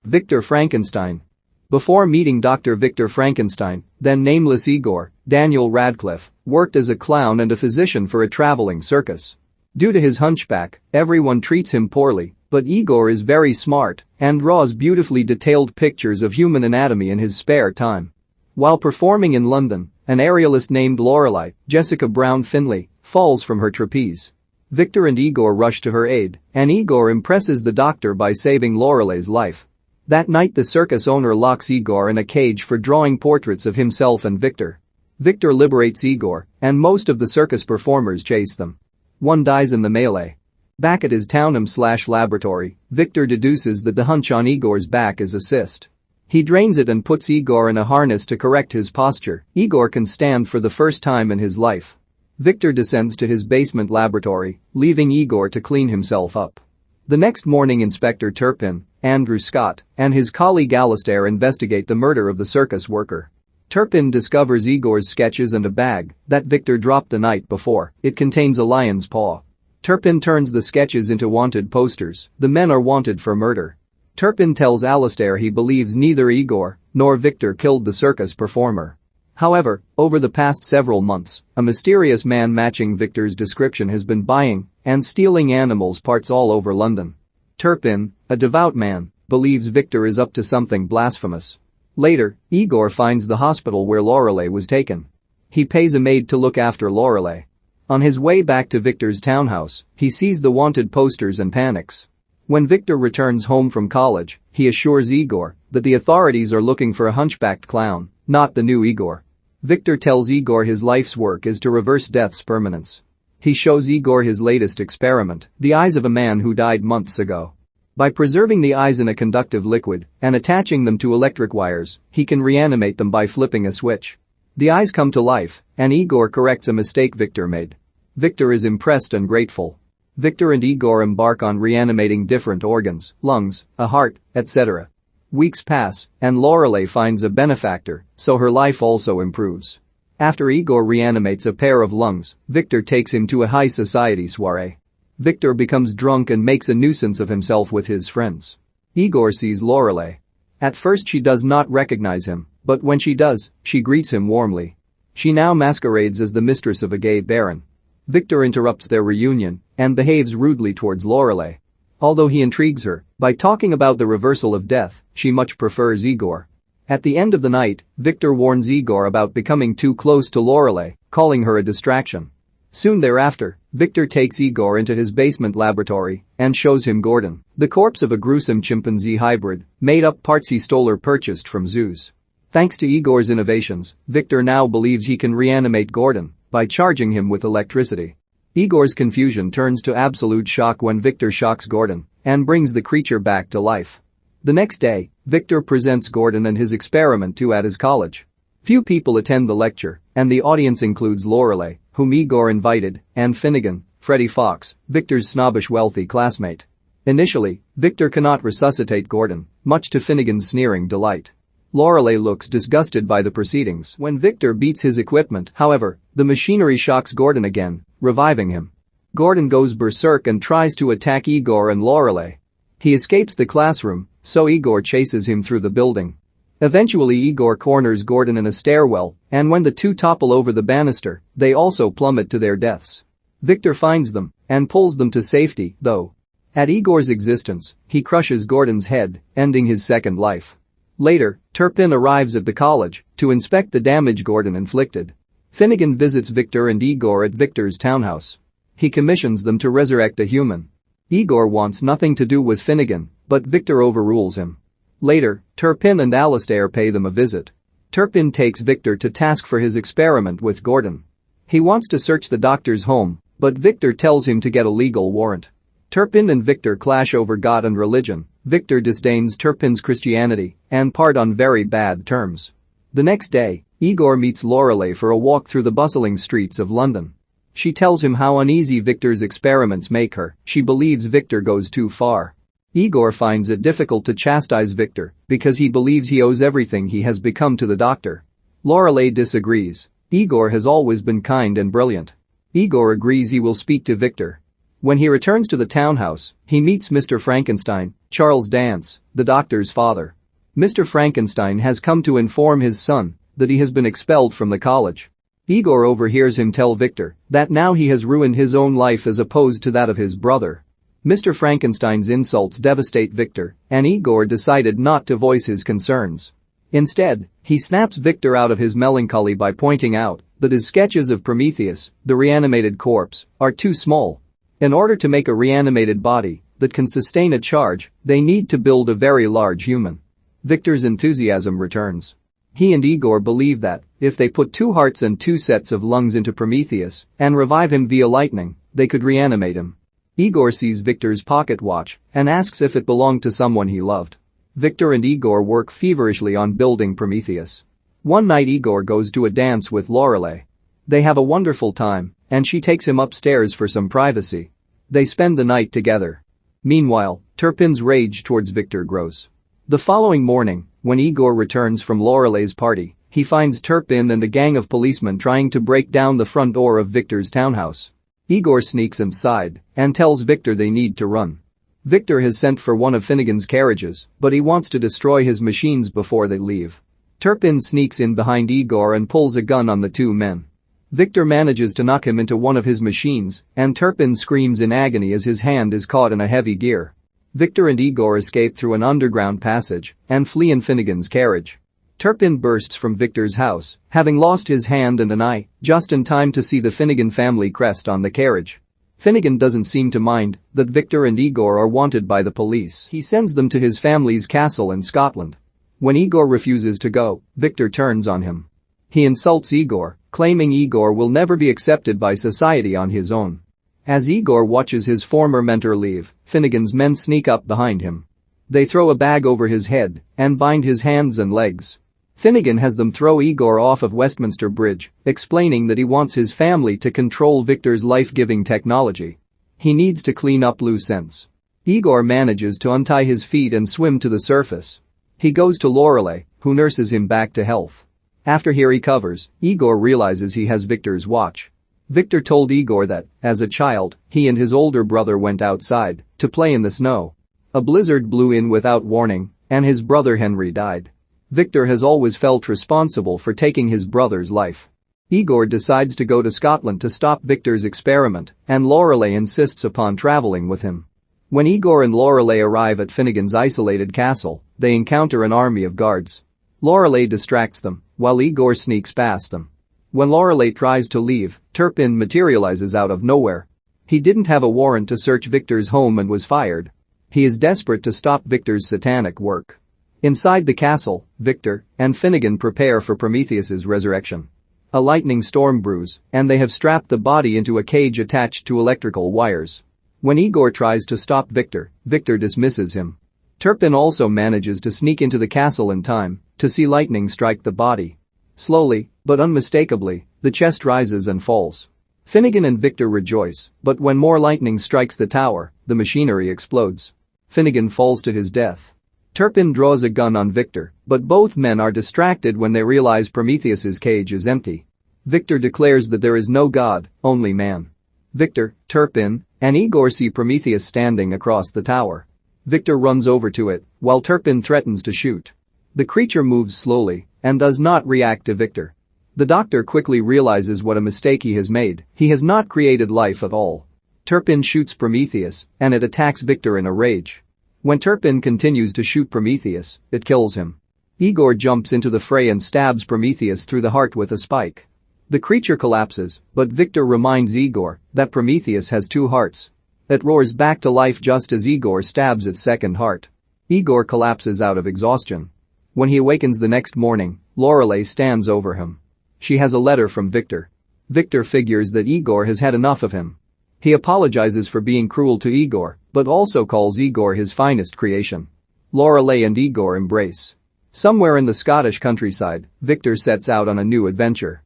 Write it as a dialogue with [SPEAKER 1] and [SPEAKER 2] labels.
[SPEAKER 1] Victor Frankenstein. Before meeting Dr. Victor Frankenstein, then nameless Igor, Daniel Radcliffe, worked as a clown and a physician for a traveling circus. Due to his hunchback, everyone treats him poorly, but Igor is very smart and draws beautifully detailed pictures of human anatomy in his spare time. While performing in London, an aerialist named Lorelei, Jessica Brown Findlay, falls from her trapeze. Victor and Igor rush to her aid, and Igor impresses the doctor by saving Lorelei's life. That night the circus owner locks Igor in a cage for drawing portraits of himself and Victor. Victor liberates Igor, and most of the circus performers chase them. One dies in the melee. Back at his townhome/laboratory, Victor deduces that the hunch on Igor's back is a cyst. He drains it and puts Igor in a harness to correct his posture. Igor can stand for the first time in his life. Victor descends to his basement laboratory, leaving Igor to clean himself up. The next morning Inspector Turpin, Andrew Scott, and his colleague Alastair investigate the murder of the circus worker. Turpin discovers Igor's sketches and a bag that Victor dropped the night before. It contains a lion's paw. Turpin turns the sketches into wanted posters. The men are wanted for murder. Turpin tells Alastair he believes neither Igor nor Victor killed the circus performer. However, over the past several months, a mysterious man matching Victor's description has been buying and stealing animals' parts all over London. Turpin, a devout man, believes Victor is up to something blasphemous. Later, Igor finds the hospital where Lorelei was taken. He pays a maid to look after Lorelei. On his way back to Victor's townhouse, he sees the wanted posters and panics. When Victor returns home from college, he assures Igor that the authorities are looking for a hunchbacked clown, not the new Igor. Victor tells Igor his life's work is to reverse death's permanence. He shows Igor his latest experiment, the eyes of a man who died months ago. By preserving the eyes in a conductive liquid and attaching them to electric wires, he can reanimate them by flipping a switch. The eyes come to life, and Igor corrects a mistake Victor made. Victor is impressed and grateful. Victor and Igor embark on reanimating different organs, lungs, a heart, etc. Weeks pass, and Lorelei finds a benefactor, so her life also improves. After Igor reanimates a pair of lungs, Victor takes him to a high society soiree. Victor becomes drunk and makes a nuisance of himself with his friends. Igor sees Lorelei. At first she does not recognize him, but when she does, she greets him warmly. She now masquerades as the mistress of a gay baron. Victor interrupts their reunion and behaves rudely towards Lorelei. Although he intrigues her by talking about the reversal of death, she much prefers Igor. At the end of the night, Victor warns Igor about becoming too close to Lorelei, calling her a distraction. Soon thereafter, Victor takes Igor into his basement laboratory and shows him Gordon, the corpse of a gruesome chimpanzee hybrid, made up parts he stole or purchased from zoos. Thanks to Igor's innovations, Victor now believes he can reanimate Gordon by charging him with electricity. Igor's confusion turns to absolute shock when Victor shocks Gordon and brings the creature back to life. The next day, Victor presents Gordon and his experiment to at his college. Few people attend the lecture, and the audience includes Lorelei, whom Igor invited, and Finnegan, Freddie Fox, Victor's snobbish wealthy classmate. Initially, Victor cannot resuscitate Gordon, much to Finnegan's sneering delight. Lorelei looks disgusted by the proceedings when Victor beats his equipment. However, the machinery shocks Gordon again, reviving him. Gordon goes berserk and tries to attack Igor and Lorelei. He escapes the classroom, so Igor chases him through the building. Eventually Igor corners Gordon in a stairwell, and when the two topple over the banister, they also plummet to their deaths. Victor finds them and pulls them to safety, though. At Igor's existence, he crushes Gordon's head, ending his second life. Later, Turpin arrives at the college to inspect the damage Gordon inflicted. Finnegan visits Victor and Igor at Victor's townhouse. He commissions them to resurrect a human. Igor wants nothing to do with Finnegan, but Victor overrules him. Later, Turpin and Alastair pay them a visit. Turpin takes Victor to task for his experiment with Gordon. He wants to search the doctor's home, but Victor tells him to get a legal warrant. Turpin and Victor clash over God and religion. Victor disdains Turpin's Christianity and part on very bad terms. The next day, Igor meets Lorelei for a walk through the bustling streets of London. She tells him how uneasy Victor's experiments make her. She believes Victor goes too far. Igor finds it difficult to chastise Victor because he believes he owes everything he has become to the doctor. Lorelei disagrees. Igor has always been kind and brilliant. Igor agrees he will speak to Victor. When he returns to the townhouse, he meets Mr. Frankenstein, Charles Dance, the doctor's father. Mr. Frankenstein has come to inform his son that he has been expelled from the college. Igor overhears him tell Victor that now he has ruined his own life as opposed to that of his brother. Mr. Frankenstein's insults devastate Victor, and Igor decided not to voice his concerns. Instead, he snaps Victor out of his melancholy by pointing out that his sketches of Prometheus, the reanimated corpse, are too small. In order to make a reanimated body that can sustain a charge, they need to build a very large human. Victor's enthusiasm returns. He and Igor believe that if they put 2 hearts and 2 sets of lungs into Prometheus and revive him via lightning, they could reanimate him. Igor sees Victor's pocket watch and asks if it belonged to someone he loved. Victor and Igor work feverishly on building Prometheus. One night Igor goes to a dance with Lorelei. They have a wonderful time, and she takes him upstairs for some privacy. They spend the night together. Meanwhile, Turpin's rage towards Victor grows. The following morning, when Igor returns from Lorelei's party, he finds Turpin and a gang of policemen trying to break down the front door of Victor's townhouse. Igor sneaks inside and tells Victor they need to run. Victor has sent for one of Finnegan's carriages, but he wants to destroy his machines before they leave. Turpin sneaks in behind Igor and pulls a gun on the 2 men. Victor manages to knock him into one of his machines, and Turpin screams in agony as his hand is caught in a heavy gear. Victor and Igor escape through an underground passage and flee in Finnegan's carriage. Turpin bursts from Victor's house, having lost his hand and an eye, just in time to see the Finnegan family crest on the carriage. Finnegan doesn't seem to mind that Victor and Igor are wanted by the police. He sends them to his family's castle in Scotland. When Igor refuses to go, Victor turns on him. He insults Igor, claiming Igor will never be accepted by society on his own. As Igor watches his former mentor leave, Finnegan's men sneak up behind him. They throw a bag over his head and bind his hands and legs. Finnegan has them throw Igor off of Westminster Bridge, explaining that he wants his family to control Victor's life-giving technology. He needs to clean up loose ends. Igor manages to untie his feet and swim to the surface. He goes to Lorelei, who nurses him back to health. After he recovers, Igor realizes he has Victor's watch. Victor told Igor that, as a child, he and his older brother went outside to play in the snow. A blizzard blew in without warning, and his brother Henry died. Victor has always felt responsible for taking his brother's life. Igor decides to go to Scotland to stop Victor's experiment, and Lorelei insists upon traveling with him. When Igor and Lorelei arrive at Finnegan's isolated castle, they encounter an army of guards. Lorelei distracts them, while Igor sneaks past them. When Lorelei tries to leave, Turpin materializes out of nowhere. He didn't have a warrant to search Victor's home and was fired. He is desperate to stop Victor's satanic work. Inside the castle, Victor and Finnegan prepare for Prometheus's resurrection. A lightning storm brews, and they have strapped the body into a cage attached to electrical wires. When Igor tries to stop Victor, Victor dismisses him. Turpin also manages to sneak into the castle in time to see lightning strike the body. Slowly, but unmistakably, the chest rises and falls. Finnegan and Victor rejoice, but when more lightning strikes the tower, the machinery explodes. Finnegan falls to his death. Turpin draws a gun on Victor, but both men are distracted when they realize Prometheus's cage is empty. Victor declares that there is no god, only man. Victor, Turpin, and Igor see Prometheus standing across the tower. Victor runs over to it, while Turpin threatens to shoot. The creature moves slowly and does not react to Victor. The doctor quickly realizes what a mistake he has made. He has not created life at all. Turpin shoots Prometheus, and it attacks Victor in a rage. When Turpin continues to shoot Prometheus, it kills him. Igor jumps into the fray and stabs Prometheus through the heart with a spike. The creature collapses, but Victor reminds Igor that Prometheus has 2 hearts. It roars back to life just as Igor stabs its second heart. Igor collapses out of exhaustion. When he awakens the next morning, Lorelei stands over him. She has a letter from Victor. Victor figures that Igor has had enough of him. He apologizes for being cruel to Igor, but also calls Igor his finest creation. Lorelei and Igor embrace. Somewhere in the Scottish countryside, Victor sets out on a new adventure.